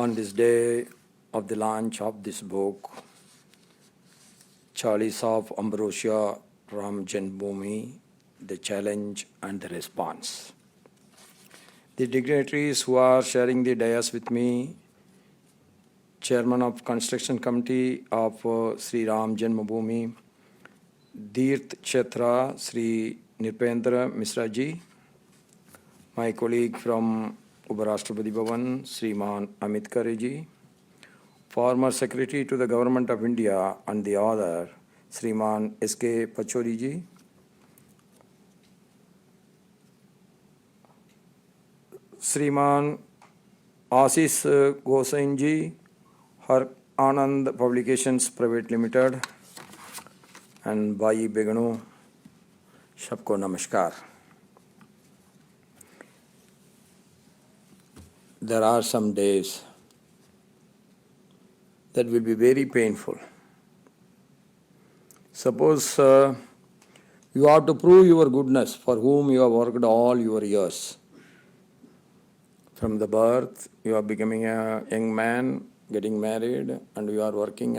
on this day of the launch of this book, Chalice of Ambrosia, Ram Janmabhoomi, The Challenge and the Response. The dignitaries who are sharing the dais with me, Chairman of Construction Committee of Sri Ram Janmabhoomi, Deerth Kshetra, Sri Nrpendra Misra ji, my colleague from Uparashtrapati Bhavan, Sriman Amit Khare ji, former Secretary to the Government of India and the author, Sriman S.K. Pachori ji, Sriman Ashish Gosain ji, Har Anand Publications Private Limited, and Bhai Begano, सबको नमस्कार. There are some days that will be very painful. Suppose you have to prove your goodness for whom you have worked all your years. From the birth, you are becoming a young man, getting married, and you are working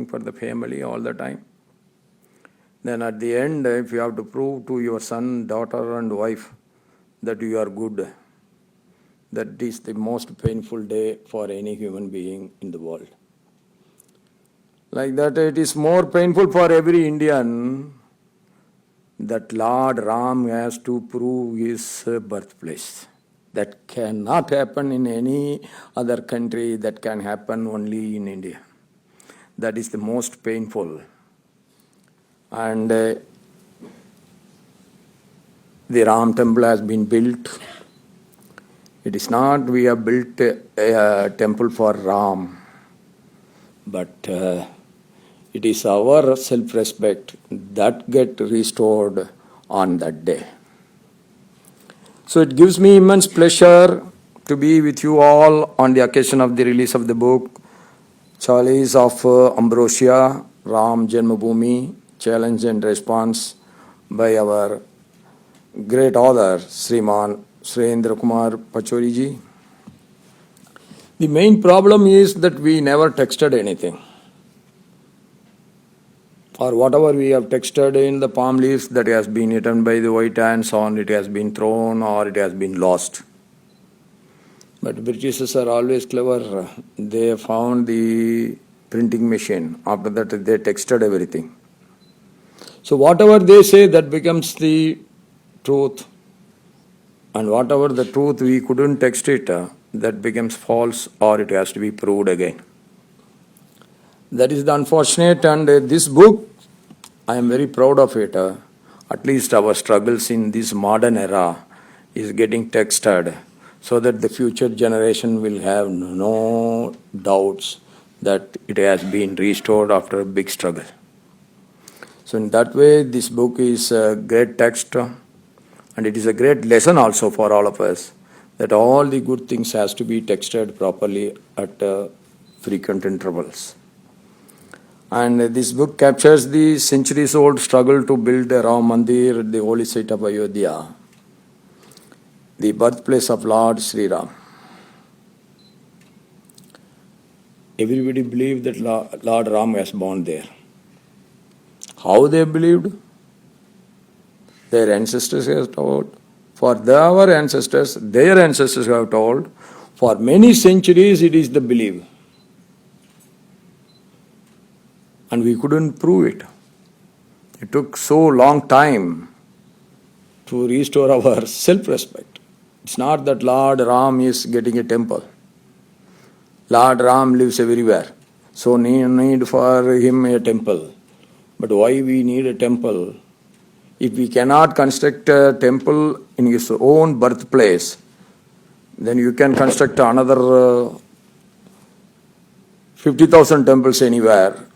for the family all the time. Then at the end, if you have to prove to your son, daughter, and wife that you are good, that is the most painful day for any human being in the world. Like that, it is more painful for every Indian that Lord Ram has to prove his birthplace. That cannot happen in any other country, that can happen only in India. That is the most painful. And the Ram temple has been built. It is not we have built a temple for Ram, but it is our self-respect that get restored on that day. So it gives me immense pleasure to be with you all on the occasion of the release of the book, Chalice of Ambrosia, Ram Janmabhoomi, Challenge and Response, by our great author, Sriman Surendra Kumar Pachori ji. The main problem is that we never texted anything. Or whatever we have texted in the palm leaves, that has been eaten by the white ants, or it has been thrown, or it has been lost. But Britishers are always clever. They found the printing machine. After that, they texted everything. So whatever they say, that becomes the truth. And whatever the truth, we couldn't text it, that becomes false, or it has to be proved again. That is the unfortunate, and this book, I am very proud of it. At least our struggles in this modern era is getting texted, so that the future generation will have no doubts that it has been restored after a big struggle. So in that way, this book is a great text, and it is a great lesson also for all of us, that all the good things has to be texted properly at frequent intervals. And this book captures the centuries-old struggle to build the Ram Mandir at the holy site of Ayodhya, the birthplace of Lord Sri Ram. Everybody believed that Lord Ram was born there. How they believed? Their ancestors have told. For our ancestors, their ancestors have told. For many centuries, it is the belief. And we couldn't prove it. It took so long time to restore our self-respect. It's not that Lord Ram is getting a temple. Lord Ram lives everywhere. So need for him a temple. But why we need a temple? If we cannot construct a temple in his own birthplace, then you can construct another 50,000 temples anywhere.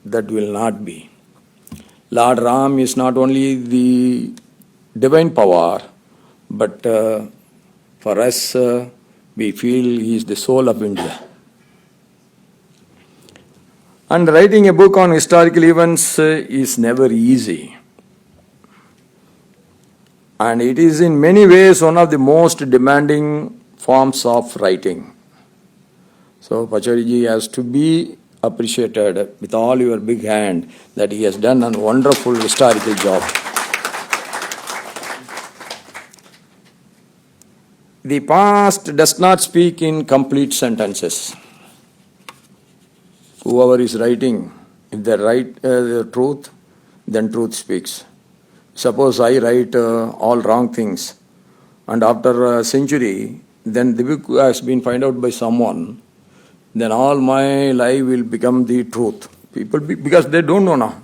That will not be. Lord Ram is not only the divine power, but for us, we feel he is the soul of India. And writing a book on historical events is never easy. And it is in many ways one of the most demanding forms of writing. So Pachoriji has to be appreciated with all your big hand that he has done a wonderful historical job. The past does not speak in complete sentences. Whoever is writing, if they write the truth, then truth speaks. Suppose I write all wrong things, and after a century, then the book has been found out by someone, then all my life will become the truth. Because they don't know now.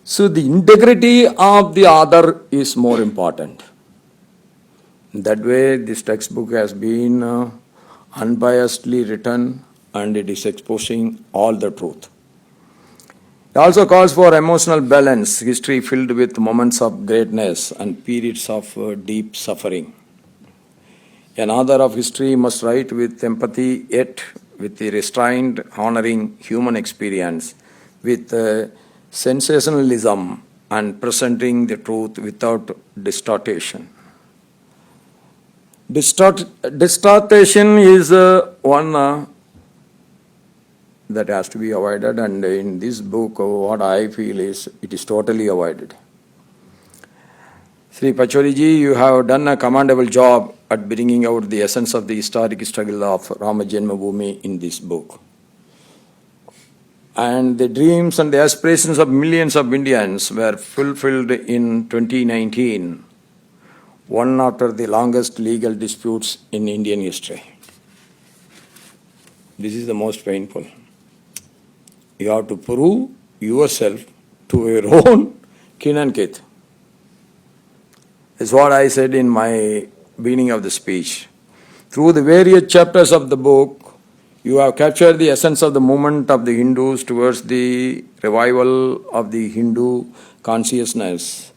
So the integrity of the author is more important. That way, this textbook has been unbiasedly written, and it is exposing all the truth. It also calls for emotional balance, history filled with moments of greatness and periods of deep suffering. An author of history must write with empathy, yet with the restraint, honoring human experience, with sensationalism, and presenting the truth without distortion. Distortion is one that has to be avoided, and in this book, what I feel is it is totally avoided. Sri Pachoriji, you have done a commendable job at bringing out the essence of the historic struggle of Rama Janmabhoomi in this book. And the dreams and the aspirations of millions of Indians were fulfilled in 2019, one after the longest legal disputes in Indian history. This is the most painful. You have to prove yourself to your own kin and kith. That's what I said in my beginning of the speech. Through the various chapters of the book, you have captured the essence of the movement of the Hindus towards the revival of the Hindu consciousness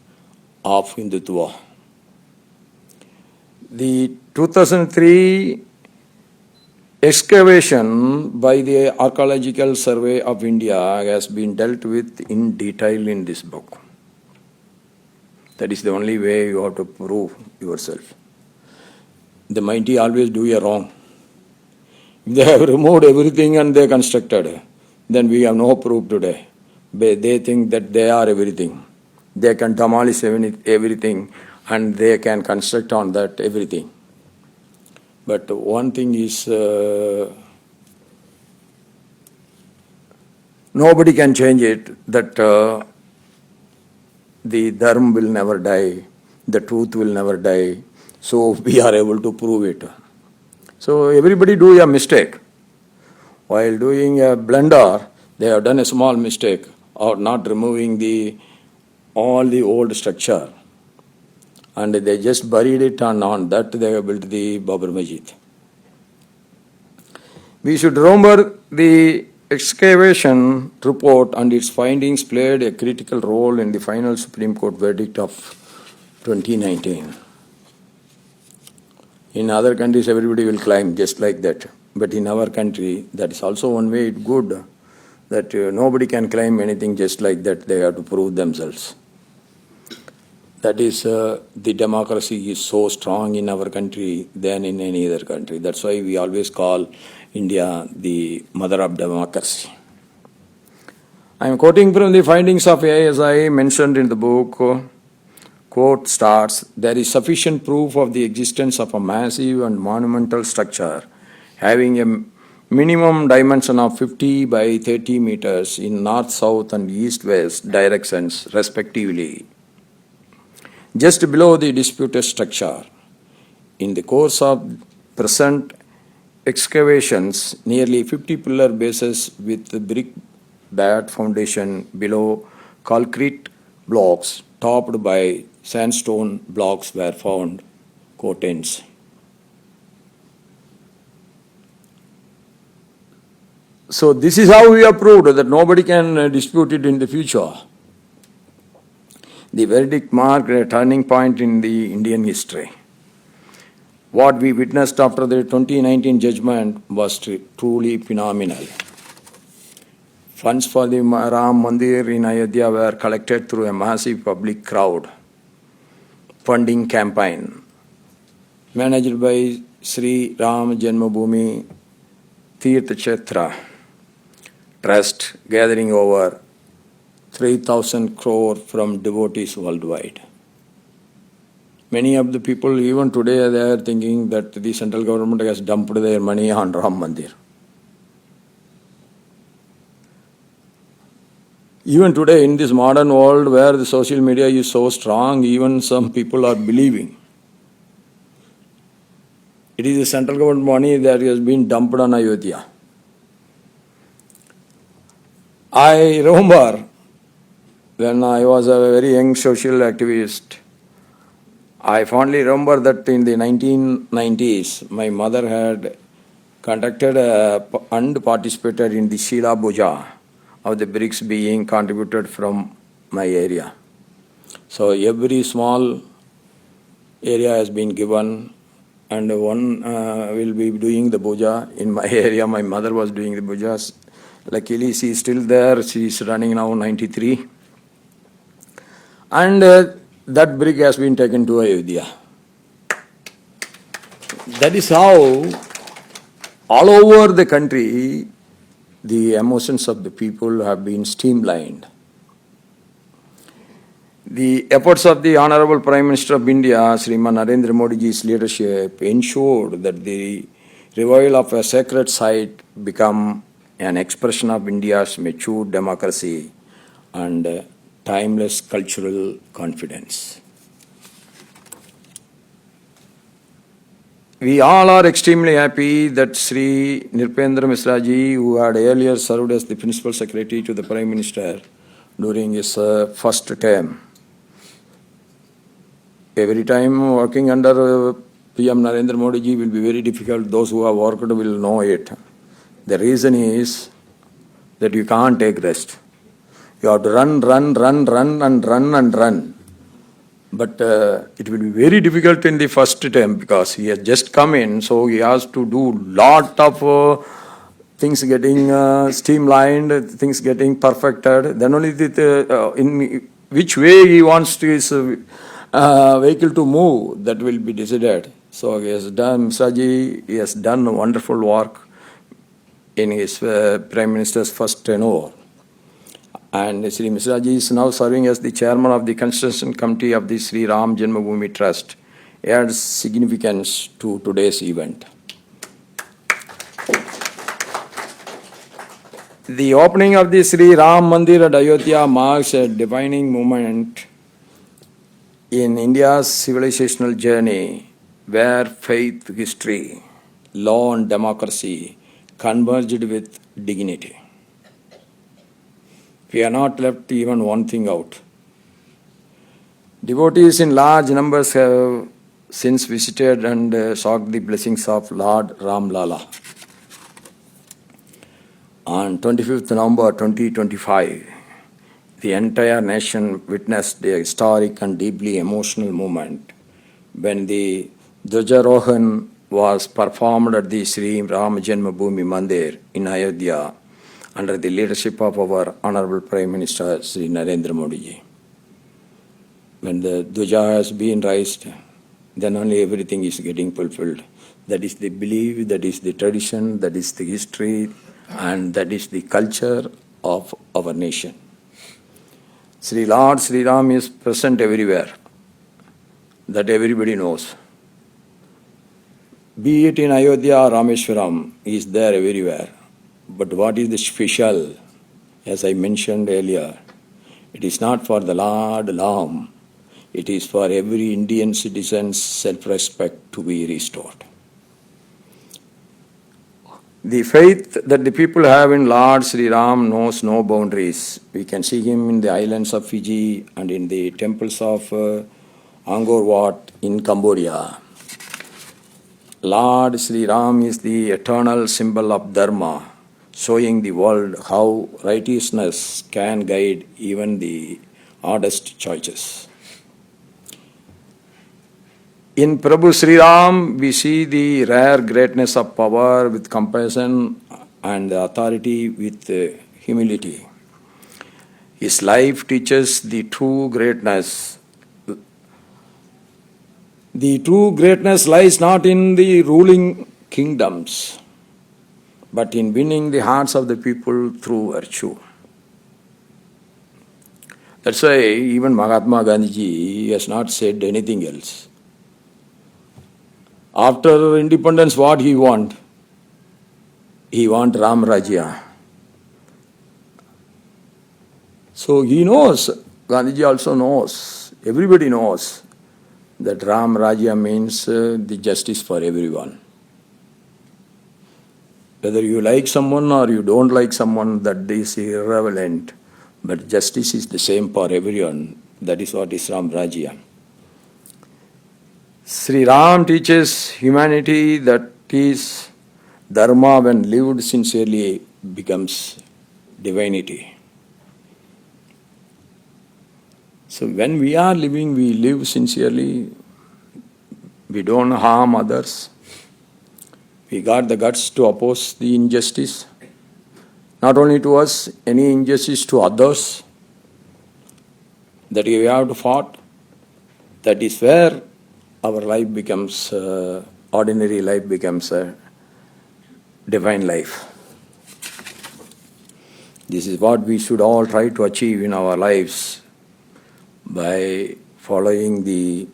of Hindutva. The 2003 excavation by the Archaeological Survey of India has been dealt with in detail in this book. That is the only way you have to prove yourself. The mighty always do a wrong. If they have removed everything and they constructed, then we have no proof today. They think that they are everything. They can demolish everything and they can construct on that everything. But one thing is, nobody can change it, that the dharma will never die, the truth will never die, so we are able to prove it. So everybody do a mistake. While doing a blunder, they have done a small mistake of not removing all the old structure. And they just buried it, and on that they have built the Babur Masjid. We should remember the excavation report and its findings played a critical role in the final Supreme Court verdict of 2019. In other countries, everybody will climb just like that. But in our country, that is also one way it's good, that nobody can claim anything just like that. They have to prove themselves. That is, the democracy is so strong in our country than in any other country. That's why we always call India the mother of democracy. I am quoting from the findings of ASI mentioned in the book. Quote starts, "There is sufficient proof of the existence of a massive and monumental structure having a minimum dimension of 50 by 30 meters in north-south and east-west directions respectively, just below the disputed structure. In the course of present excavations, nearly 50 pillar bases with the brick bat foundation below concrete blocks topped by sandstone blocks were found." Quote ends. So this is how we have proved that nobody can dispute it in the future. The verdict marked a turning point in the Indian history. What we witnessed after the 2019 judgment was truly phenomenal. Funds for the Ram Mandir in Ayodhya were collected through a massive public crowd funding campaign managed by Sri Ram Janmabhoomi Tirth Kshetra Trust gathering over 3,000 crore from devotees worldwide. Many of the people, even today, they are thinking that the central government has dumped their money on Ram Mandir. Even today, in this modern world where the social media is so strong, even some people are believing it is the central government money that has been dumped on Ayodhya. I remember when I was a very young social activist, I fondly remember that in the 1990s, my mother had conducted and participated in the Shila Puja of the bricks being contributed from my area. So every small area has been given, and one will be doing the puja. In my area, my mother was doing the pujas. Luckily, she is still there. She is running now 93. And that brick has been taken to Ayodhya. That is how all over the country the emotions of the people have been streamlined. The efforts of the Honorable Prime Minister of India, Sriman Narendra Modi's leadership ensured that the revival of a sacred site become an expression of India's mature democracy and timeless cultural confidence. We all are extremely happy that Sri Nripendra Misra Ji, who had earlier served as the Principal Secretary to the Prime Minister during his first term. Every time working under PM Narendra Modi Ji will be very difficult. Those who have worked will know it. The reason is that you can't take rest. You have to run. But it will be very difficult in the first term because he has just come in, so he has to do lot of things getting streamlined, things getting perfected. Then only in which way he wants his vehicle to move, that will be decided. So he has done, Misaji, he has done wonderful work in his Prime Minister's first tenure. And Sri Misra Ji is now serving as the chairman of the Constitution Committee of the Sri Ram Janmabhoomi Trust. Adds significance to today's event. The opening of the Sri Ram Mandir at Ayodhya marks a defining moment in India's civilizational journey where faith, history, law and democracy converged with dignity. We have not left even one thing out. Devotees in large numbers have since visited and sought the blessings of Lord Ram Lala. On 25th November 2025, the entire nation witnessed a historic and deeply emotional moment when the Dhwajarohan was performed at the Sri Ram Janmabhoomi Mandir in Ayodhya under the leadership of our Honorable Prime Minister Sri Narendra Modi Ji. When the Dhwaja has been raised, then only everything is getting fulfilled. That is the belief, that is the tradition, that is the history, and that is the culture of our nation. Sri Lord Sri Ram is present everywhere. That everybody knows. Be it in Ayodhya or Rameshwaram, he is there everywhere. But what is the special? As I mentioned earlier, it is not for the Lord Ram. It is for every Indian citizen's self-respect to be restored. The faith that the people have in Lord Sri Ram knows no boundaries. We can see him in the islands of Fiji and in the temples of Angkor Wat in Cambodia. Lord Sri Ram is the eternal symbol of Dharma, showing the world how righteousness can guide even the hardest choices. In Prabhu Sri Ram, we see the rare greatness of power with compassion and authority with humility. His life teaches the true greatness The true greatness lies not in the ruling kingdoms, but in winning the hearts of the people through virtue. That's why even Mahatma Gandhi has not said anything else. After independence, what he want? He want Ram Rajya. So he knows, Gandhiji also knows, everybody knows that Ram Rajya means the justice for everyone. Whether you like someone or you don't like someone, that is irrelevant. But justice is the same for everyone. That is what is Ram Rajya. Sri Ram teaches humanity that is dharma when lived sincerely becomes divinity. So when we are living, we live sincerely. We don't harm others. We got the guts to oppose the injustice. Not only to us, any injustice to others that we have to fight. That is where our life becomes, ordinary life becomes a divine life. This is what we should all try to achieve in our lives by following the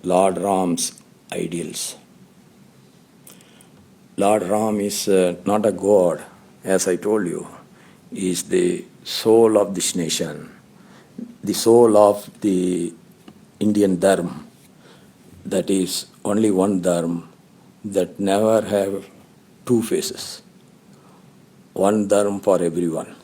Lord Ram's ideals. Lord Ram is not a god, as I told you. He is the soul of this nation, the soul of the Indian Dharma. That is only one Dharma that never have two faces. One Dharma for everyone.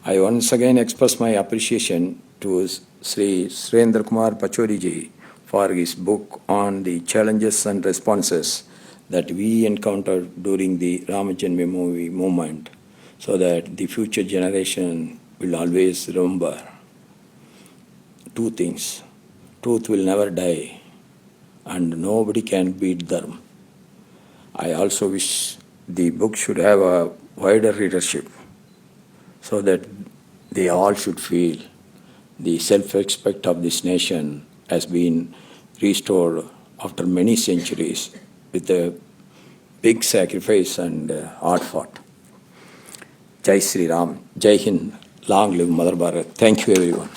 I once again express my appreciation to Sri Surendra Kumar Pachori ji for his book on the challenges and responses that we encountered during the Ramajanmi movement, so that the future generation will always remember two things. Truth will never die, and nobody can beat Dharma. I also wish the book should have a wider readership, so that they all should feel the self-respect of this nation has been restored after many centuries with a big sacrifice and hard fought. Jai Sri Ram, Jai Hind, long live Mother Bharat. Thank you everyone.